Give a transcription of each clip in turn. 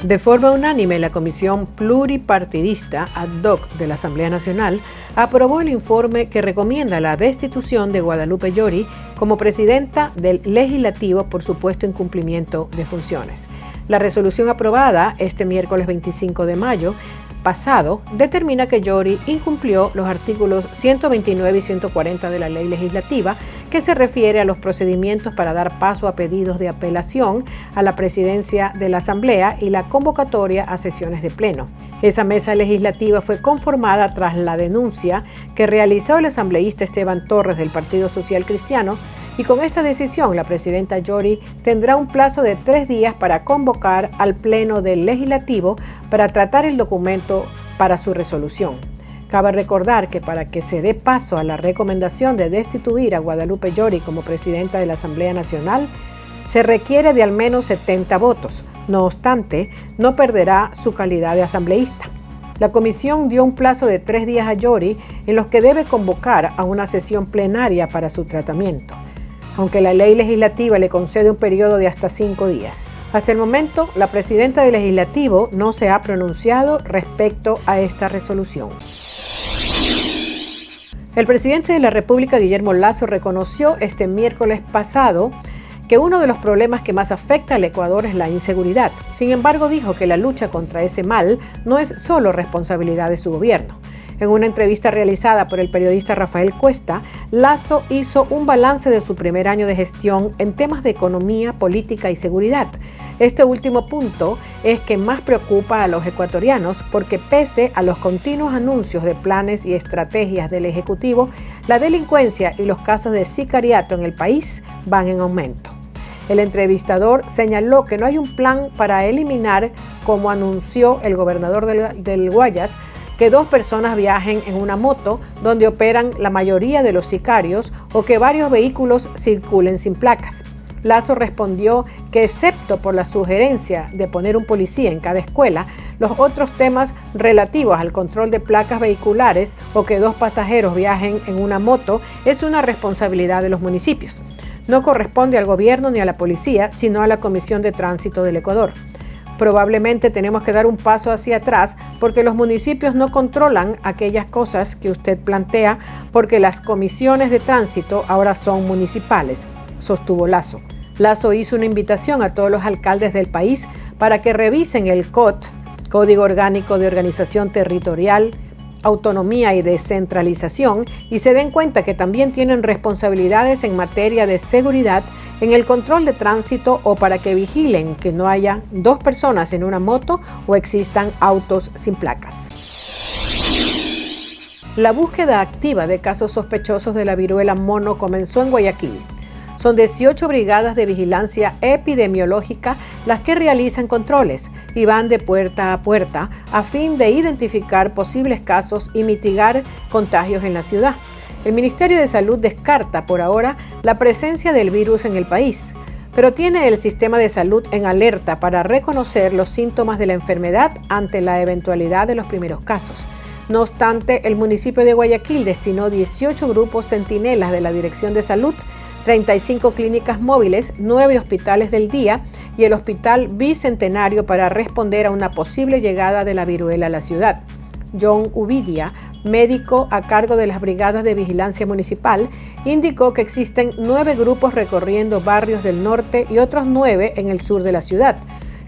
De forma unánime, la Comisión Pluripartidista ad hoc de la Asamblea Nacional aprobó el informe que recomienda la destitución de Guadalupe Llori como presidenta del Legislativo por supuesto incumplimiento de funciones. La resolución aprobada este miércoles 25 de mayo pasado determina que Llori incumplió los artículos 129 y 140 de la Ley Legislativa, que se refiere a los procedimientos para dar paso a pedidos de apelación a la presidencia de la Asamblea y la convocatoria a sesiones de pleno. Esa mesa legislativa fue conformada tras la denuncia que realizó el asambleísta Esteban Torres del Partido Social Cristiano, y con esta decisión la presidenta Llori tendrá un plazo de 3 días para convocar al pleno del Legislativo para tratar el documento para su resolución. Cabe recordar que para que se dé paso a la recomendación de destituir a Guadalupe Llori como presidenta de la Asamblea Nacional, se requiere de al menos 70 votos. No obstante, no perderá su calidad de asambleísta. La comisión dio un plazo de 3 días a Llori en los que debe convocar a una sesión plenaria para su tratamiento, aunque la ley legislativa le concede un periodo de hasta 5 días. Hasta el momento, la presidenta del Legislativo no se ha pronunciado respecto a esta resolución. El presidente de la República, Guillermo Lasso, reconoció este miércoles pasado que uno de los problemas que más afecta al Ecuador es la inseguridad. Sin embargo, dijo que la lucha contra ese mal no es solo responsabilidad de su gobierno. En una entrevista realizada por el periodista Rafael Cuesta, Lasso hizo un balance de su primer año de gestión en temas de economía, política y seguridad. Este último punto es que más preocupa a los ecuatorianos porque pese a los continuos anuncios de planes y estrategias del Ejecutivo, la delincuencia y los casos de sicariato en el país van en aumento. El entrevistador señaló que no hay un plan para eliminar, como anunció el gobernador del Guayas, que 2 personas viajen en una moto donde operan la mayoría de los sicarios o que varios vehículos circulen sin placas. Lasso respondió que excepto por la sugerencia de poner un policía en cada escuela, los otros temas relativos al control de placas vehiculares o que 2 pasajeros viajen en una moto es una responsabilidad de los municipios. No corresponde al gobierno ni a la policía, sino a la Comisión de Tránsito del Ecuador. Probablemente tenemos que dar un paso hacia atrás porque los municipios no controlan aquellas cosas que usted plantea porque las comisiones de tránsito ahora son municipales, sostuvo Lasso. Lasso hizo una invitación a todos los alcaldes del país para que revisen el COT, Código Orgánico de Organización Territorial, Autonomía y Descentralización, y se den cuenta que también tienen responsabilidades en materia de seguridad en el control de tránsito o para que vigilen que no haya 2 personas en una moto o existan autos sin placas. La búsqueda activa de casos sospechosos de la viruela mono comenzó en Guayaquil. Son 18 brigadas de vigilancia epidemiológica las que realizan controles y van de puerta a puerta a fin de identificar posibles casos y mitigar contagios en la ciudad. El Ministerio de Salud descarta por ahora la presencia del virus en el país, pero tiene el sistema de salud en alerta para reconocer los síntomas de la enfermedad ante la eventualidad de los primeros casos. No obstante, el municipio de Guayaquil destinó 18 grupos centinelas de la Dirección de Salud, 35 clínicas móviles, 9 hospitales del día y el Hospital Bicentenario para responder a una posible llegada de la viruela a la ciudad. John Ubidia, médico a cargo de las brigadas de vigilancia municipal, indicó que existen 9 grupos recorriendo barrios del norte y otros 9 en el sur de la ciudad.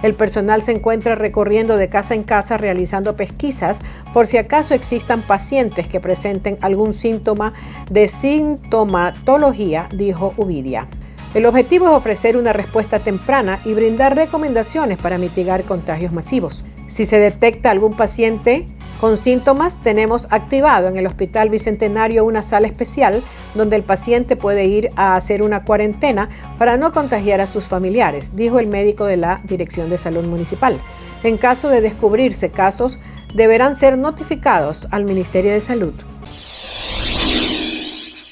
El personal se encuentra recorriendo de casa en casa realizando pesquisas por si acaso existan pacientes que presenten algún síntoma de sintomatología, dijo Ubidia. El objetivo es ofrecer una respuesta temprana y brindar recomendaciones para mitigar contagios masivos. Si se detecta algún paciente con síntomas, tenemos activado en el Hospital Bicentenario una sala especial donde el paciente puede ir a hacer una cuarentena para no contagiar a sus familiares, dijo el médico de la Dirección de Salud Municipal. En caso de descubrirse casos, deberán ser notificados al Ministerio de Salud.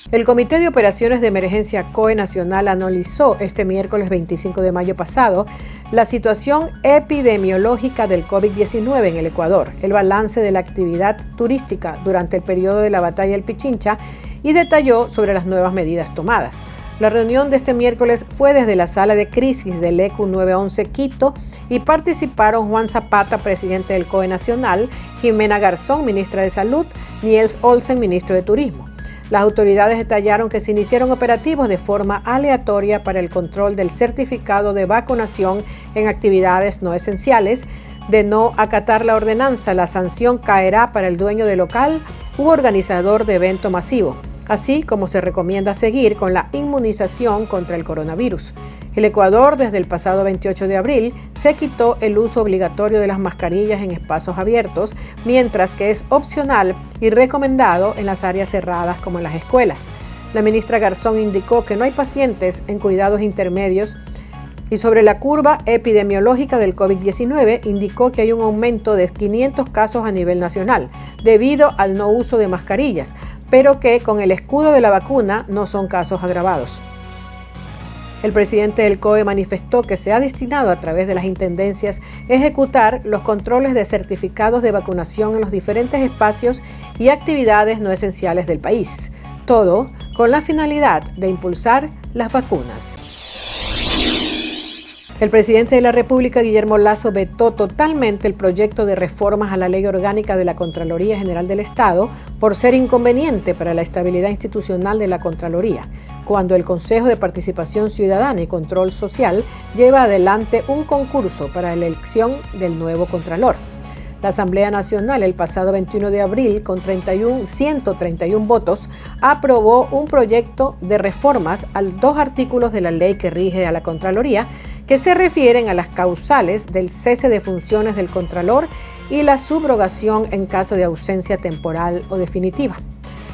El Comité de Operaciones de Emergencia COE Nacional analizó este miércoles 25 de mayo pasado la situación epidemiológica del COVID-19 en el Ecuador, el balance de la actividad turística durante el periodo de la batalla del Pichincha y detalló sobre las nuevas medidas tomadas. La reunión de este miércoles fue desde la sala de crisis del ECU 911 Quito y participaron Juan Zapata, presidente del COE Nacional, Jimena Garzón, ministra de Salud, Niels Olsen, ministro de Turismo. Las autoridades detallaron que se iniciaron operativos de forma aleatoria para el control del certificado de vacunación en actividades no esenciales. De no acatar la ordenanza, la sanción caerá para el dueño del local u organizador de evento masivo, así como se recomienda seguir con la inmunización contra el coronavirus. El Ecuador, desde el pasado 28 de abril, se quitó el uso obligatorio de las mascarillas en espacios abiertos, mientras que es opcional y recomendado en las áreas cerradas como en las escuelas. La ministra Garzón indicó que no hay pacientes en cuidados intermedios y sobre la curva epidemiológica del COVID-19 indicó que hay un aumento de 500 casos a nivel nacional debido al no uso de mascarillas, pero que con el escudo de la vacuna no son casos agravados. El presidente del COE manifestó que se ha destinado a través de las intendencias ejecutar los controles de certificados de vacunación en los diferentes espacios y actividades no esenciales del país, todo con la finalidad de impulsar las vacunas. El presidente de la República, Guillermo Lasso, vetó totalmente el proyecto de reformas a la Ley Orgánica de la Contraloría General del Estado por ser inconveniente para la estabilidad institucional de la Contraloría, cuando el Consejo de Participación Ciudadana y Control Social lleva adelante un concurso para la elección del nuevo Contralor. La Asamblea Nacional el pasado 21 de abril, con 131 votos, aprobó un proyecto de reformas a 2 artículos de la ley que rige a la Contraloría, que se refieren a las causales del cese de funciones del Contralor y la subrogación en caso de ausencia temporal o definitiva.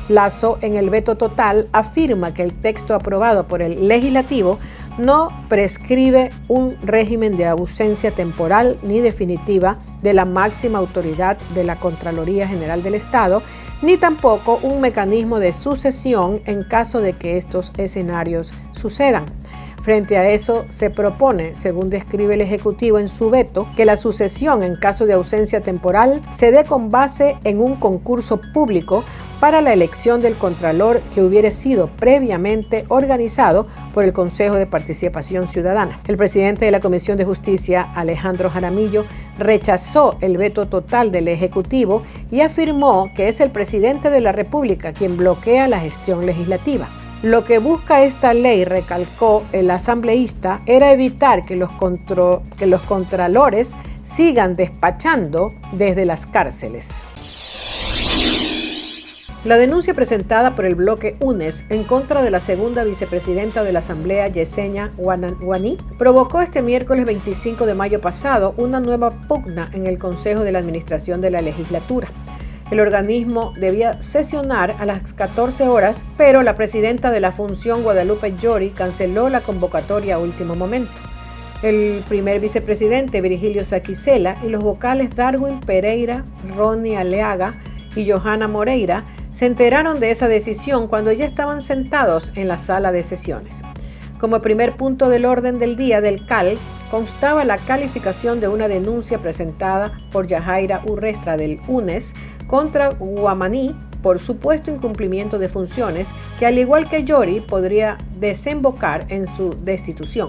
Lasso, en el veto total, afirma que el texto aprobado por el Legislativo no prescribe un régimen de ausencia temporal ni definitiva de la máxima autoridad de la Contraloría General del Estado, ni tampoco un mecanismo de sucesión en caso de que estos escenarios sucedan. Frente a eso, se propone, según describe el Ejecutivo en su veto, que la sucesión en caso de ausencia temporal se dé con base en un concurso público para la elección del Contralor que hubiere sido previamente organizado por el Consejo de Participación Ciudadana. El presidente de la Comisión de Justicia, Alejandro Jaramillo, rechazó el veto total del Ejecutivo y afirmó que es el presidente de la República quien bloquea la gestión legislativa. Lo que busca esta ley, recalcó el asambleísta, era evitar que los contralores sigan despachando desde las cárceles. La denuncia presentada por el bloque UNES en contra de la segunda vicepresidenta de la Asamblea, Yesenia Guaní, provocó este miércoles 25 de mayo pasado una nueva pugna en el Consejo de la Administración de la Legislatura. El organismo debía sesionar a las 14 horas, pero la presidenta de la función, Guadalupe Llori, canceló la convocatoria a último momento. El primer vicepresidente, Virgilio Saquicela, y los vocales Darwin Pereira, Ronnie Aleaga y Johanna Moreira se enteraron de esa decisión cuando ya estaban sentados en la sala de sesiones. Como primer punto del orden del día del CAL, constaba la calificación de una denuncia presentada por Yajaira Urrestra del UNES contra Guamaní por supuesto incumplimiento de funciones que, al igual que Llori, podría desembocar en su destitución.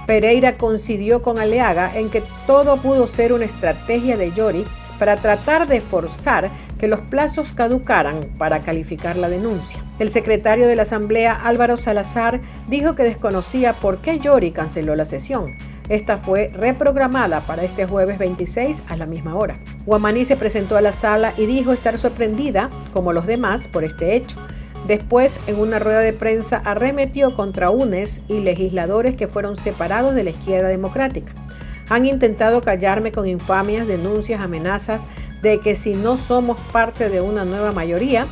Pereira coincidió con Aleaga en que todo pudo ser una estrategia de Llori para tratar de forzar que los plazos caducaran para calificar la denuncia. El secretario de la Asamblea, Álvaro Salazar, dijo que desconocía por qué Llori canceló la sesión. Esta fue reprogramada para este jueves 26 a la misma hora. Guamaní se presentó a la sala y dijo estar sorprendida, como los demás, por este hecho. Después, en una rueda de prensa, arremetió contra UNES y legisladores que fueron separados de la izquierda democrática. Han intentado callarme con infamias, denuncias, amenazas de que si no somos parte de una nueva mayoría,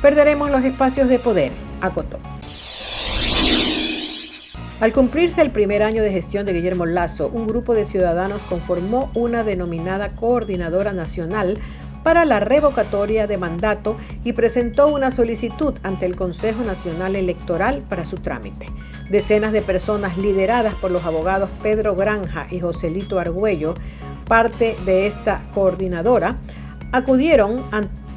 perderemos los espacios de poder, acotó. Al cumplirse el primer año de gestión de Guillermo Lasso, un grupo de ciudadanos conformó una denominada Coordinadora Nacional para la revocatoria de mandato y presentó una solicitud ante el Consejo Nacional Electoral para su trámite. Decenas de personas lideradas por los abogados Pedro Granja y Joselito Argüello, parte de esta coordinadora, acudieron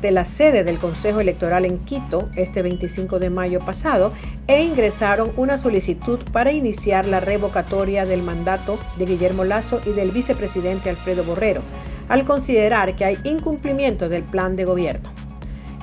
de la sede del Consejo Electoral en Quito este 25 de mayo pasado e ingresaron una solicitud para iniciar la revocatoria del mandato de Guillermo Lasso y del vicepresidente Alfredo Borrero, al considerar que hay incumplimiento del plan de gobierno.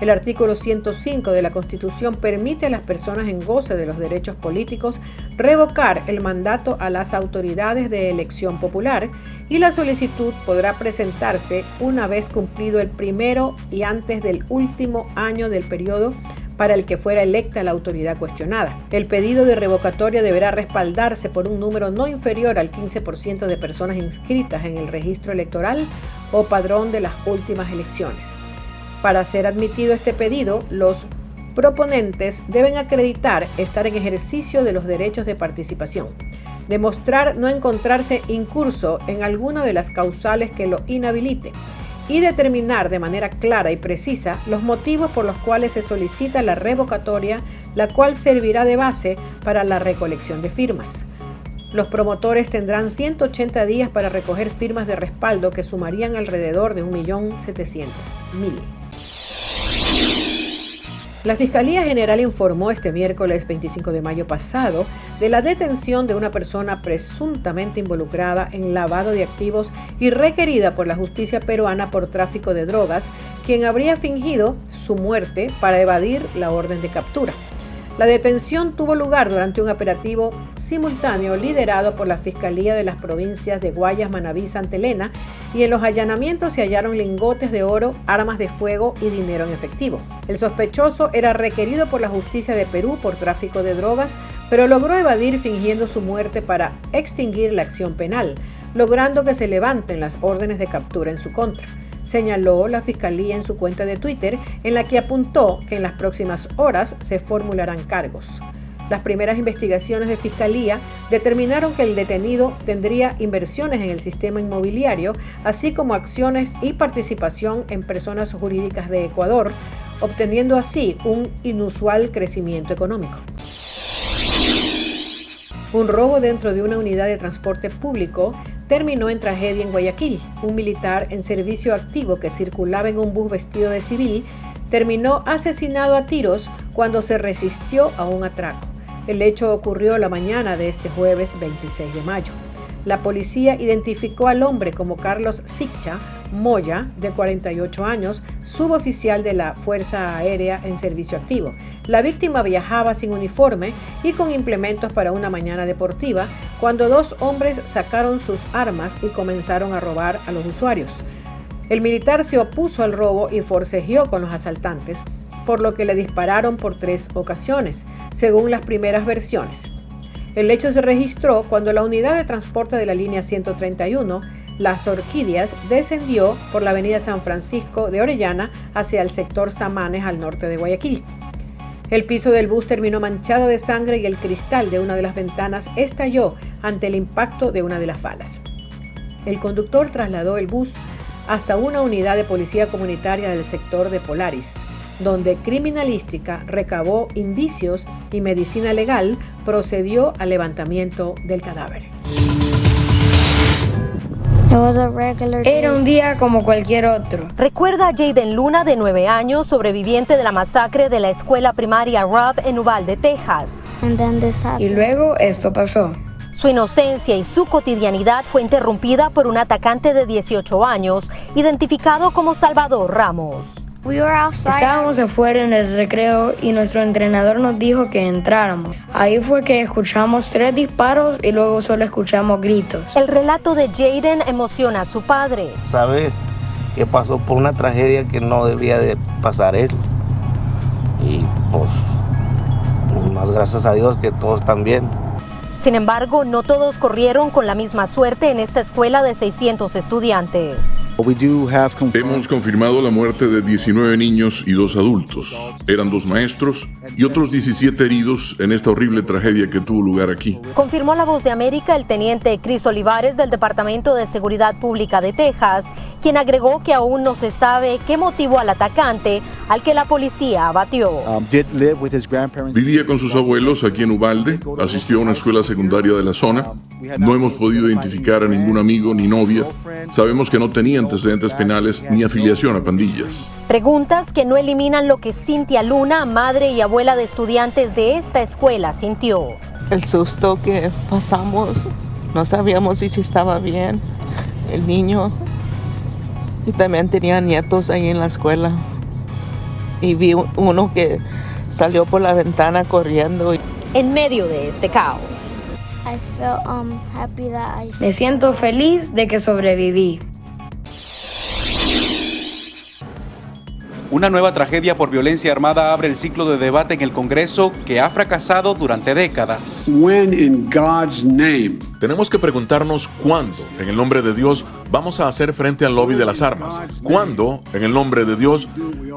El artículo 105 de la Constitución permite a las personas en goce de los derechos políticos revocar el mandato a las autoridades de elección popular y la solicitud podrá presentarse una vez cumplido el primero y antes del último año del periodo para el que fuera electa la autoridad cuestionada. El pedido de revocatoria deberá respaldarse por un número no inferior al 15% de personas inscritas en el registro electoral o padrón de las últimas elecciones. Para ser admitido este pedido, los proponentes deben acreditar estar en ejercicio de los derechos de participación, demostrar no encontrarse incurso en alguna de las causales que lo inhabilite y determinar de manera clara y precisa los motivos por los cuales se solicita la revocatoria, la cual servirá de base para la recolección de firmas. Los promotores tendrán 180 días para recoger firmas de respaldo que sumarían alrededor de 1.700.000. La Fiscalía General informó este miércoles 25 de mayo pasado de la detención de una persona presuntamente involucrada en lavado de activos y requerida por la justicia peruana por tráfico de drogas, quien habría fingido su muerte para evadir la orden de captura. La detención tuvo lugar durante un operativo simultáneo liderado por la Fiscalía de las provincias de Guayas, Manabí y Santa Elena, y en los allanamientos se hallaron lingotes de oro, armas de fuego y dinero en efectivo. El sospechoso era requerido por la justicia de Perú por tráfico de drogas, pero logró evadir fingiendo su muerte para extinguir la acción penal, logrando que se levanten las órdenes de captura en su contra, señaló la Fiscalía en su cuenta de Twitter, en la que apuntó que en las próximas horas se formularán cargos. Las primeras investigaciones de Fiscalía determinaron que el detenido tendría inversiones en el sistema inmobiliario, así como acciones y participación en personas jurídicas de Ecuador, obteniendo así un inusual crecimiento económico. Un robo dentro de una unidad de transporte público terminó en tragedia en Guayaquil. Un militar en servicio activo que circulaba en un bus vestido de civil terminó asesinado a tiros cuando se resistió a un atraco. El hecho ocurrió la mañana de este jueves 26 de mayo. La policía identificó al hombre como Carlos Siccha Moya, de 48 años, suboficial de la Fuerza Aérea en servicio activo. La víctima viajaba sin uniforme y con implementos para una mañana deportiva cuando dos hombres sacaron sus armas y comenzaron a robar a los usuarios. El militar se opuso al robo y forcejeó con los asaltantes, por lo que le dispararon por 3 ocasiones, según las primeras versiones. El hecho se registró cuando la unidad de transporte de la línea 131, Las Orquídeas, descendió por la avenida San Francisco de Orellana hacia el sector Samanes al norte de Guayaquil. El piso del bus terminó manchado de sangre y el cristal de una de las ventanas estalló ante el impacto de una de las balas. El conductor trasladó el bus hasta una unidad de policía comunitaria del sector de Polaris, donde criminalística recabó indicios y medicina legal procedió al levantamiento del cadáver. Era un día como cualquier otro. Recuerda a Jaden Luna, de 9 años, sobreviviente de la masacre de la escuela primaria Robb en Uvalde, Texas. Y luego esto pasó. Su inocencia y su cotidianidad fue interrumpida por un atacante de 18 años, identificado como Salvador Ramos. Estábamos afuera en el recreo y nuestro entrenador nos dijo que entráramos. Ahí fue que escuchamos 3 disparos y luego solo escuchamos gritos. El relato de Jaden emociona a su padre. Sabe que pasó por una tragedia que no debía de pasar él. Y pues, más gracias a Dios que todos están bien. Sin embargo, no todos corrieron con la misma suerte en esta escuela de 600 estudiantes. Hemos confirmado la muerte de 19 niños y 2 adultos. Eran 2 maestros y otros 17 heridos en esta horrible tragedia que tuvo lugar aquí. Confirmó La Voz de América el teniente Chris Olivares del Departamento de Seguridad Pública de Texas, quien agregó que aún no se sabe qué motivó al atacante al que la policía abatió. Vivía con sus abuelos aquí en Uvalde, asistió a una escuela secundaria de la zona. No hemos podido identificar a ningún amigo ni novia. Sabemos que no tenía antecedentes penales ni afiliación a pandillas. Preguntas que no eliminan lo que Cintia Luna, madre y abuela de estudiantes de esta escuela, sintió. El susto que pasamos, no sabíamos si estaba bien el niño. Y también tenía nietos ahí en la escuela. Y vi uno que salió por la ventana corriendo. En medio de este caos, Me siento feliz de que sobreviví. Una nueva tragedia por violencia armada abre el ciclo de debate en el Congreso que ha fracasado durante décadas. When in God's name? Tenemos que preguntarnos cuándo, en el nombre de Dios, vamos a hacer frente al lobby de las armas. ¿Cuándo, en el nombre de Dios,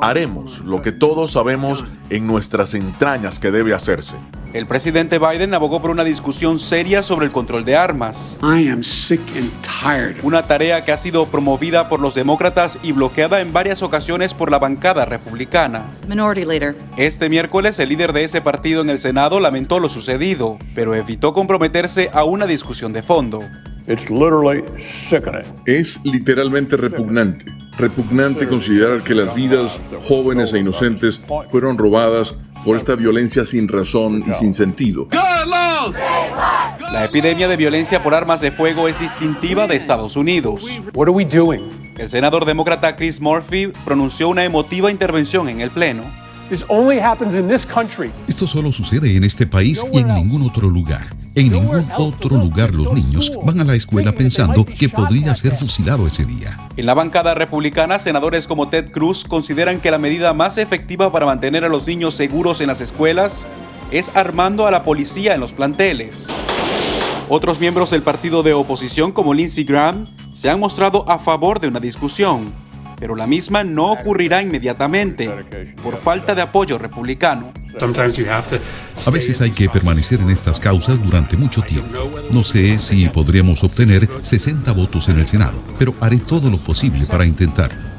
haremos lo que todos sabemos en nuestras entrañas que debe hacerse? El presidente Biden abogó por una discusión seria sobre el control de armas. I am sick and tired. Una tarea que ha sido promovida por los demócratas y bloqueada en varias ocasiones por la bancada republicana. Minority Leader. Este miércoles, el líder de ese partido en el Senado lamentó lo sucedido, pero evitó comprometerse a una discusión de fondo. It's literally sickening. Es literalmente repugnante. Repugnante considerar que las vidas jóvenes e inocentes fueron robadas por esta violencia sin razón y sin sentido. La epidemia de violencia por armas de fuego es distintiva de Estados Unidos. What are we doing? El senador demócrata Chris Murphy pronunció una emotiva intervención en el Pleno. This only happens in this country. Esto solo sucede en este país y en ningún otro lugar. En ningún otro lugar los niños van a la escuela pensando que podría ser fusilado ese día. En la bancada republicana, senadores como Ted Cruz consideran que la medida más efectiva para mantener a los niños seguros en las escuelas es armando a la policía en los planteles. Otros miembros del partido de oposición, como Lindsey Graham, se han mostrado a favor de una discusión, pero la misma no ocurrirá inmediatamente por falta de apoyo republicano. A veces hay que permanecer en estas causas durante mucho tiempo. No sé si podremos obtener 60 votos en el Senado, pero haré todo lo posible para intentarlo.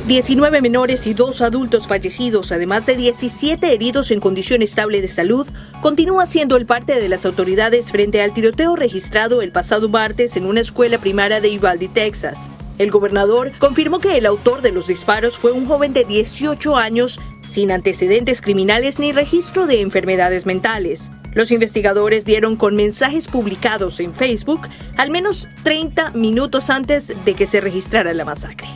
19 menores y 2 adultos fallecidos, además de 17 heridos en condición estable de salud, continúa siendo el parte de las autoridades frente al tiroteo registrado el pasado martes en una escuela primaria de Uvalde, Texas. El gobernador confirmó que el autor de los disparos fue un joven de 18 años sin antecedentes criminales ni registro de enfermedades mentales. Los investigadores dieron con mensajes publicados en Facebook al menos 30 minutos antes de que se registrara la masacre.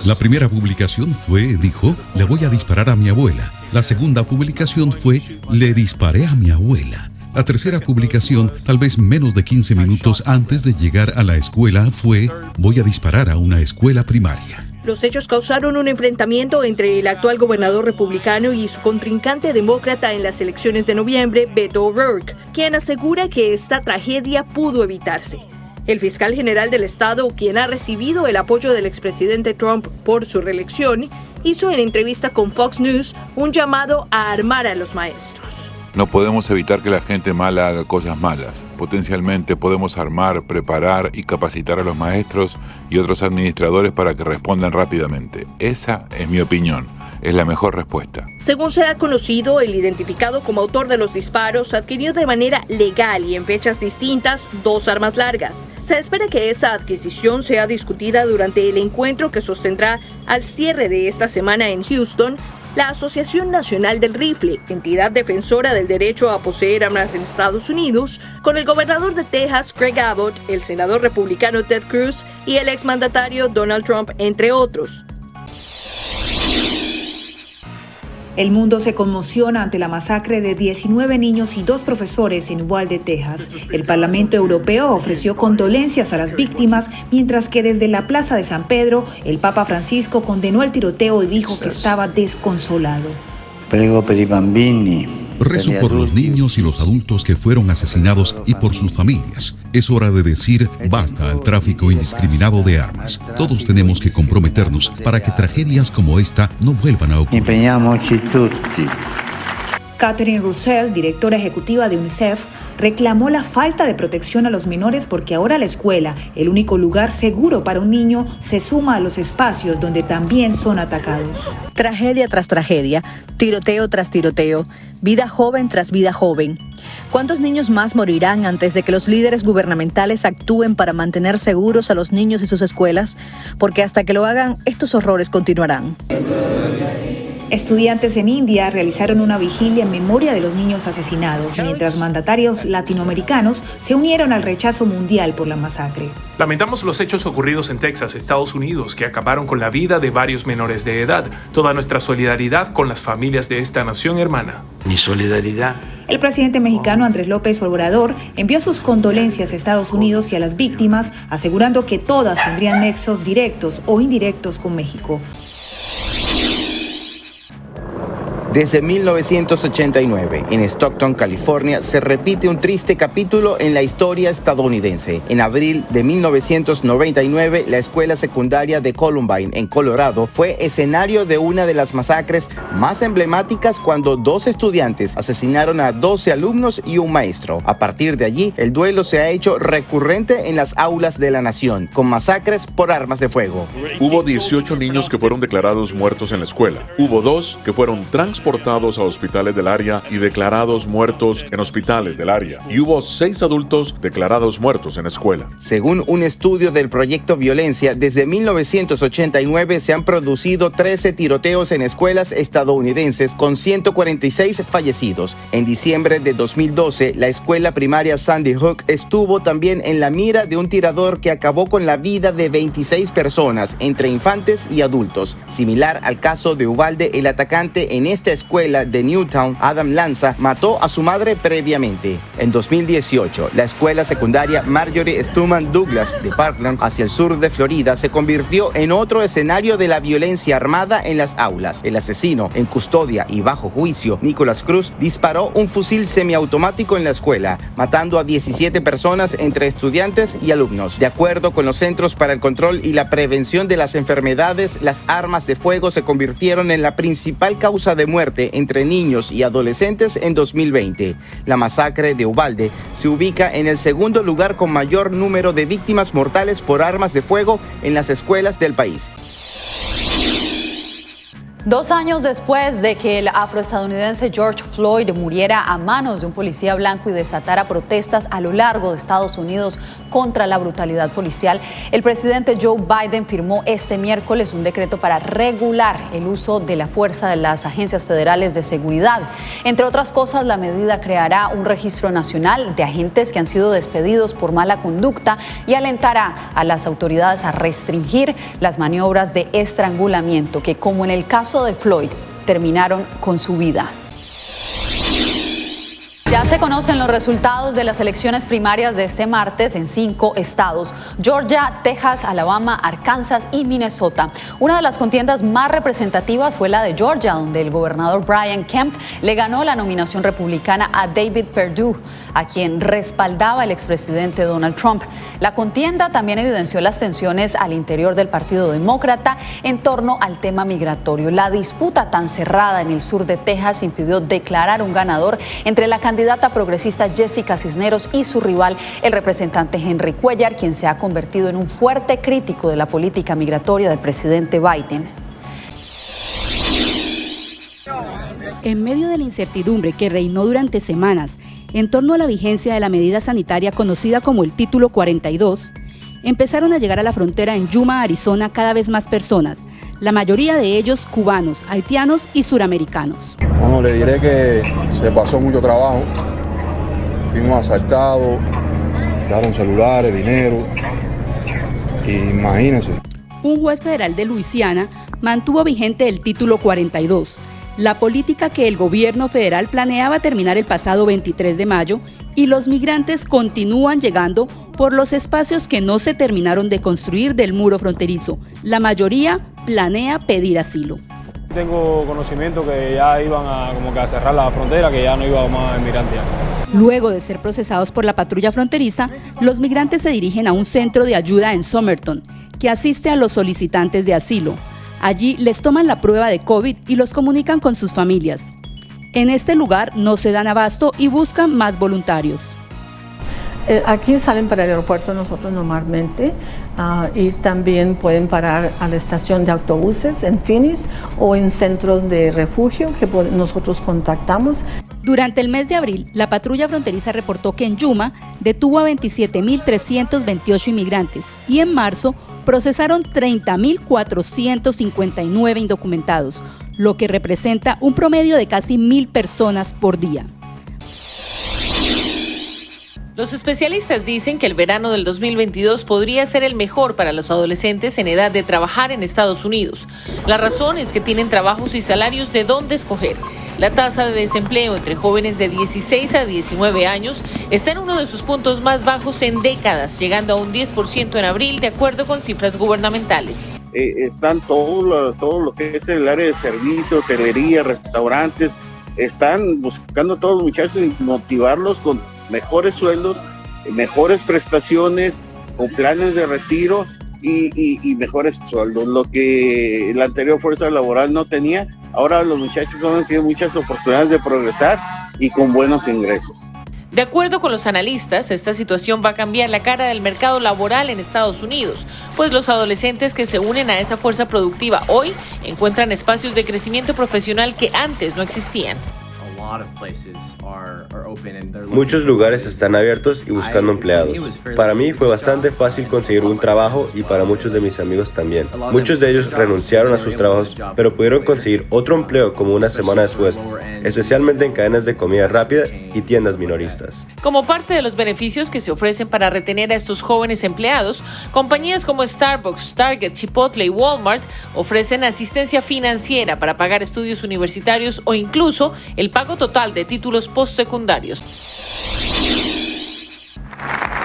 La primera publicación fue, dijo, le voy a disparar a mi abuela. La segunda publicación fue, le disparé a mi abuela. La tercera publicación, tal vez menos de 15 minutos antes de llegar a la escuela, fue, voy a disparar a una escuela primaria. Los hechos causaron un enfrentamiento entre el actual gobernador republicano y su contrincante demócrata en las elecciones de noviembre, Beto O'Rourke, quien asegura que esta tragedia pudo evitarse. El fiscal general del estado, quien ha recibido el apoyo del expresidente Trump por su reelección, hizo en entrevista con Fox News un llamado a armar a los maestros. No podemos evitar que la gente mala haga cosas malas. Potencialmente podemos armar, preparar y capacitar a los maestros y otros administradores para que respondan rápidamente. Esa es mi opinión. Es la mejor respuesta. Según se ha conocido, el identificado como autor de los disparos adquirió de manera legal y en fechas distintas 2 armas largas. Se espera que esa adquisición sea discutida durante el encuentro que sostendrá al cierre de esta semana en Houston la Asociación Nacional del Rifle, entidad defensora del derecho a poseer armas en Estados Unidos, con el gobernador de Texas, Greg Abbott, el senador republicano Ted Cruz y el exmandatario Donald Trump, entre otros. El mundo se conmociona ante la masacre de 19 niños y 2 profesores en Uvalde, Texas. El Parlamento Europeo ofreció condolencias a las víctimas, mientras que desde la Plaza de San Pedro, el Papa Francisco condenó el tiroteo y dijo que estaba desconsolado. Prego per i bambini. Rezo por los niños y los adultos que fueron asesinados y por sus familias. Es hora de decir basta al tráfico indiscriminado de armas. Todos tenemos que comprometernos para que tragedias como esta no vuelvan a ocurrir. Impegniamoci tutti. Catherine Russell, directora ejecutiva de UNICEF, reclamó la falta de protección a los menores porque ahora la escuela, el único lugar seguro para un niño, se suma a los espacios donde también son atacados. Tragedia tras tragedia, tiroteo tras tiroteo, vida joven tras vida joven. ¿Cuántos niños más morirán antes de que los líderes gubernamentales actúen para mantener seguros a los niños y sus escuelas? Porque hasta que lo hagan, estos horrores continuarán. Estudiantes en India realizaron una vigilia en memoria de los niños asesinados, mientras mandatarios latinoamericanos se unieron al rechazo mundial por la masacre. Lamentamos los hechos ocurridos en Texas, Estados Unidos, que acabaron con la vida de varios menores de edad. Toda nuestra solidaridad con las familias de esta nación hermana. Mi solidaridad. El presidente mexicano Andrés López Obrador envió sus condolencias a Estados Unidos y a las víctimas, asegurando que todas tendrían nexos directos o indirectos con México. Desde 1989, en Stockton, California, se repite un triste capítulo en la historia estadounidense. En abril de 1999, la escuela secundaria de Columbine, en Colorado, fue escenario de una de las masacres más emblemáticas cuando 2 estudiantes asesinaron a 12 alumnos y un maestro. A partir de allí, el duelo se ha hecho recurrente en las aulas de la nación, con masacres por armas de fuego. Hubo 18 niños que fueron declarados muertos en la escuela. Hubo 2 que fueron transportados a hospitales del área y declarados muertos en hospitales del área. Y hubo 6 adultos declarados muertos en la escuela. Según un estudio del Proyecto Violencia, desde 1989 se han producido 13 tiroteos en escuelas estadounidenses con 146 fallecidos. En diciembre de 2012, la escuela primaria Sandy Hook estuvo también en la mira de un tirador que acabó con la vida de 26 personas, entre infantes y adultos. Similar al caso de Uvalde, el atacante en esta escuela de Newtown, Adam Lanza, mató a su madre previamente. En 2018, la escuela secundaria Marjorie Stoneman Douglas de Parkland, hacia el sur de Florida, se convirtió en otro escenario de la violencia armada en las aulas. El asesino, en custodia y bajo juicio, Nicholas Cruz, disparó un fusil semiautomático en la escuela, matando a 17 personas entre estudiantes y alumnos. De acuerdo con los Centros para el Control y la Prevención de las Enfermedades, las armas de fuego se convirtieron en la principal causa de muerte entre niños y adolescentes en 2020. La masacre de Uvalde se ubica en el segundo lugar con mayor número de víctimas mortales por armas de fuego en las escuelas del país. 2 años después de que el afroestadounidense George Floyd muriera a manos de un policía blanco y desatara protestas a lo largo de Estados Unidos contra la brutalidad policial, el presidente Joe Biden firmó este miércoles un decreto para regular el uso de la fuerza de las agencias federales de seguridad. Entre otras cosas, la medida creará un registro nacional de agentes que han sido despedidos por mala conducta y alentará a las autoridades a restringir las maniobras de estrangulamiento que, como en el caso de Floyd, terminaron con su vida. Ya se conocen los resultados de las elecciones primarias de este martes en 5 estados: Georgia, Texas, Alabama, Arkansas y Minnesota. Una de las contiendas más representativas fue la de Georgia, donde el gobernador Brian Kemp le ganó la nominación republicana a David Perdue, a quien respaldaba el expresidente Donald Trump. La contienda también evidenció las tensiones al interior del Partido Demócrata en torno al tema migratorio. La disputa tan cerrada en el sur de Texas impidió declarar un ganador entre la candidata progresista Jessica Cisneros y su rival, el representante Henry Cuellar, quien se ha convertido en un fuerte crítico de la política migratoria del presidente Biden. En medio de la incertidumbre que reinó durante semanas en torno a la vigencia de la medida sanitaria conocida como el Título 42, empezaron a llegar a la frontera en Yuma, Arizona, cada vez más personas, la mayoría de ellos cubanos, haitianos y suramericanos. Bueno, le diré que se pasó mucho trabajo, fuimos asaltados, quedaron celulares, dinero, imagínense. Un juez federal de Luisiana mantuvo vigente el Título 42, la política que el gobierno federal planeaba terminar el pasado 23 de mayo, y los migrantes continúan llegando por los espacios que no se terminaron de construir del muro fronterizo. La mayoría planea pedir asilo. Tengo conocimiento que ya iban a cerrar la frontera, que ya no iba más inmigrantes. Luego de ser procesados por la patrulla fronteriza, los migrantes se dirigen a un centro de ayuda en Somerton, que asiste a los solicitantes de asilo. Allí les toman la prueba de COVID y los comunican con sus familias. En este lugar no se dan abasto y buscan más voluntarios. Aquí salen para el aeropuerto nosotros normalmente y también pueden parar a la estación de autobuses en Phoenix o en centros de refugio que nosotros contactamos. Durante el mes de abril, la patrulla fronteriza reportó que en Yuma detuvo a 27.328 inmigrantes y en marzo procesaron 30.459 indocumentados, lo que representa un promedio de casi 1.000 personas por día. Los especialistas dicen que el verano del 2022 podría ser el mejor para los adolescentes en edad de trabajar en Estados Unidos. La razón es que tienen trabajos y salarios de dónde escoger. La tasa de desempleo entre jóvenes de 16 a 19 años está en uno de sus puntos más bajos en décadas, llegando a un 10% en abril, de acuerdo con cifras gubernamentales. Están todo lo que es el área de servicio, hotelería, restaurantes, están buscando a todos los muchachos y motivarlos con mejores sueldos, mejores prestaciones, con planes de retiro y mejores sueldos, lo que la anterior fuerza laboral no tenía. Ahora los muchachos han tenido muchas oportunidades de progresar y con buenos ingresos. De acuerdo con los analistas, esta situación va a cambiar la cara del mercado laboral en Estados Unidos, pues los adolescentes que se unen a esa fuerza productiva hoy encuentran espacios de crecimiento profesional que antes no existían. Muchos lugares están abiertos y buscando empleados. Para mí fue bastante fácil conseguir un trabajo y para muchos de mis amigos también. Muchos de ellos renunciaron a sus trabajos, pero pudieron conseguir otro empleo como una semana después, especialmente en cadenas de comida rápida y tiendas minoristas. Como parte de los beneficios que se ofrecen para retener a estos jóvenes empleados, compañías como Starbucks, Target, Chipotle y Walmart ofrecen asistencia financiera para pagar estudios universitarios o incluso el pago total de títulos postsecundarios.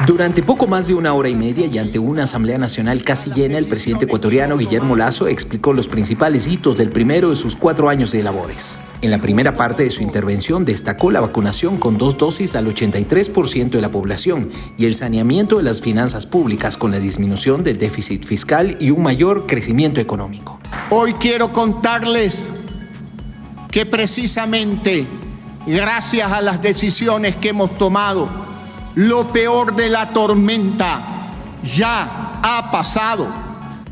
Durante poco más de una hora y media y ante una Asamblea Nacional casi llena, el presidente ecuatoriano Guillermo Lasso explicó los principales hitos del primero de sus 4 años de labores. En la primera parte de su intervención destacó la vacunación con 2 dosis al 83% de la población y el saneamiento de las finanzas públicas con la disminución del déficit fiscal y un mayor crecimiento económico. Hoy quiero contarles que precisamente gracias a las decisiones que hemos tomado, lo peor de la tormenta ya ha pasado.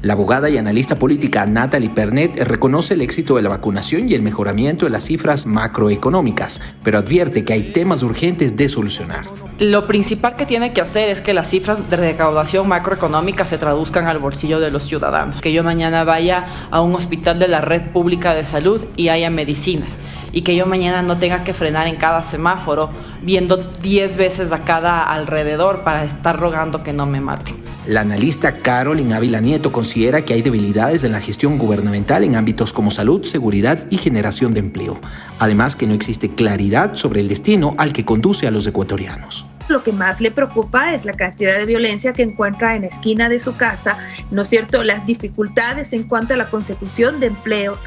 La abogada y analista política Natalie Pernet reconoce el éxito de la vacunación y el mejoramiento de las cifras macroeconómicas, pero advierte que hay temas urgentes de solucionar. Lo principal que tiene que hacer es que las cifras de recaudación macroeconómica se traduzcan al bolsillo de los ciudadanos. Que yo mañana vaya a un hospital de la red pública de salud y haya medicinas. Y que yo mañana no tenga que frenar en cada semáforo viendo 10 veces a cada alrededor para estar rogando que no me maten. La analista Carolyn Ávila Nieto considera que hay debilidades en la gestión gubernamental en ámbitos como salud, seguridad y generación de empleo. Además que no existe claridad sobre el destino al que conduce a los ecuatorianos. Lo que más le preocupa es la cantidad de violencia que encuentra en la esquina de su casa, ¿no es cierto? Las dificultades en cuanto a la consecución de empleo,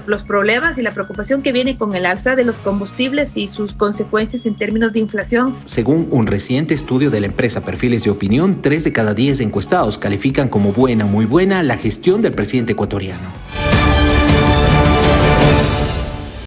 los problemas y la preocupación que viene con el alza de los combustibles y sus consecuencias en términos de inflación. Según un reciente estudio de la empresa Perfiles de Opinión, 3 de cada 10 encuestados califican como buena o muy buena la gestión del presidente ecuatoriano.